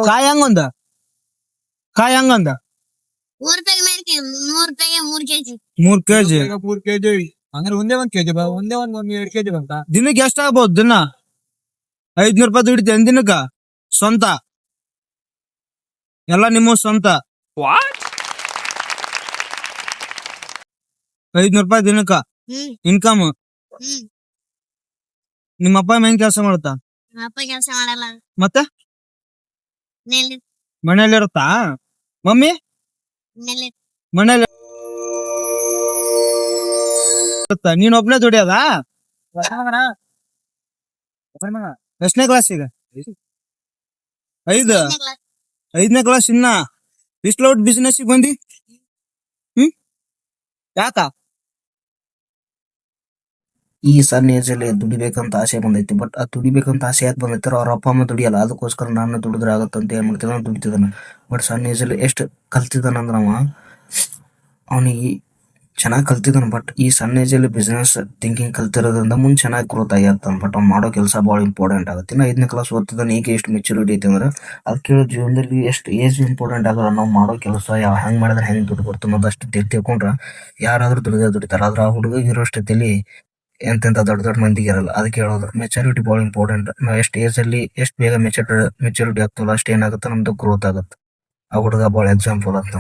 ಕಾಯಿ ಹಂಗಂದ ಕಾಯಿ ಹಂಗಂದ 3 ರೂಪಾಯಿಗೆ 3 ಕೆಜಿ 3 ಕೆಜಿ ಅಂದ್ರೆ ಒಂದೇ 1 ಕೆಜಿ ಒಂದೇ 2 ಕೆಜಿ ಬಂತ. ದಿನಕ್ಕೆ ಎಷ್ಟಾಗ್ಬೋದು? ದಿನ 500 ರೂಪಾಯಿ ದುಡಿತೇನೆ ದಿನಕ್ಕ ಸ್ವಂತ ಎಲ್ಲ ನಿಮ್ಮ ಸ್ವಂತ 500 ರೂಪಾಯಿ ದಿನಕ್ಕ ಇನ್ಕಮ್. ನಿಮ್ಮ ಅಪ್ಪ ಹೆಂಗ್ ಕೆಲಸ ಮಾಡುತ್ತಾ? ಅಪ್ಪ ಕೆಲಸ ಮಾಡಲ್ಲ, ಮತ್ತೆ ನೆಲ್ಲಿ ಮನೇಲಿ ಇರುತ್ತಾ? ಮಮ್ಮಿ ನೆಲ್ಲಿ ಮನೇಲಿ ಇರುತ್ತಾ? ನೀನ್ ಒಬ್ನೇ ದುಡಿಯೋದಾ? ಎಷ್ಟನೇ ಕ್ಲಾಸ್ ಈಗ? 5ನೇ ಕ್ಲಾಸ್. ಇನ್ನ ಇಷ್ಟು ಲೌಟ್ ಬಿಸ್ನೆಸ್ ಬಂದಿ? ಯಾಕ? ಈ ಸಣ್ಣ ಏಜ್ ಅಲ್ಲಿ ದುಡಿಬೇಕಂತ ಆಸೆ ಬಂದೈತಿ. ಬಟ್ ಆ ದುಡಿಬೇಕಂತ ಆಸೆ ಯಾಕೆ ಬಂದೈತಾರ? ಅವ್ರ ಅಪ್ಪ ಅಮ್ಮ ದುಡಿಯಲ್ಲ, ಅದಕ್ಕೋಸ್ಕರ ನಾನು ದುಡಿದ್ರೆ ಆಗತ್ತಂತ ಏನ್ ಮಾಡ್ತಿದ್ದಾನ ದುಡಿತಿದ್ದಾನ. ಬಟ್ ಸಣ್ಣ ಏಜ್ ಅಲ್ಲಿ ಎಷ್ಟು ಕಲ್ತಿದ್ದಾನ ಅಂದ್ರ ಅವನಿಗೆ ಚೆನ್ನಾಗಿ ಕಲ್ತಿದ್ದಾನ. ಬಟ್ ಈ ಸಣ್ಣ ಏಜ್ ಅಲ್ಲಿ ಬಿಸ್ನೆಸ್ ಥಿಂಕಿಂಗ್ ಕಲ್ತಿರೋದ್ರಿಂದ ಮುಂದೆ ಚೆನ್ನಾಗಿ ಗ್ರೋತ್ ಆಗಿರ್ತಾನ. ಬಟ್ ಅವ್ನು ಮಾಡೋ ಕೆಲಸ ಭಾಳ ಇಂಪಾರ್ಟೆಂಟ್ ಆಗುತ್ತೆ. ಇನ್ನು 5ನೇ ಕ್ಲಾಸ್ ಓದ್ತಿದ್ದಾನೆ, ಈಗ ಎಷ್ಟು ಮೆಚುರಿಟಿ ಐತಿ ಅಂದ್ರೆ ಅದು ಕೇಳೋ ಜೀವನದಲ್ಲಿ ಎಷ್ಟು ಏಜ್ ಇಂಪಾರ್ಟೆಂಟ್ ಆಗಲ್ಲ. ನಾವು ಮಾಡೋ ಕೆಲಸ ಹೆಂಗ್ ಮಾಡಿದ್ರೆ ಹೆಂಗ್ ದುಡ್ಡು ಬರ್ತದೆ ಅನ್ನೋದು ಅಷ್ಟು ತಿಳ್ಕೊಂಡ್ರೆ ಯಾರಾದ್ರೂ ದುಡಿತಾರ. ಆದ್ರೆ ಆ ಹುಡುಗ ಇರೋಷ್ಟೊತ್ತಲ್ಲಿ ಎಂತೆಂತ ದೊಡ್ಡ ದೊಡ್ಡ ಮಂದಿಗೆ ಇರಲ್ಲ. ಅದಕ್ಕೆ ಹೇಳೋದು ಮೆಚುರಿಟಿ ಭಾಳ ಇಂಪಾರ್ಟೆಂಟ್. ನಾವು ಎಷ್ಟು ಏಜ್ ಅಲ್ಲಿ ಎಷ್ಟು ಬೇಗ ಮೆಚುರಿಟಿ ಆಗ್ತಲ್ಲ ಅಷ್ಟು ಏನಾಗುತ್ತೆ ನಮ್ದು ಗ್ರೋತ್ ಆಗುತ್ತೆ. ಆ ಹುಡುಗ ಭಾಳ ಎಕ್ಸಾಂಪಲ್ ಅಂತ.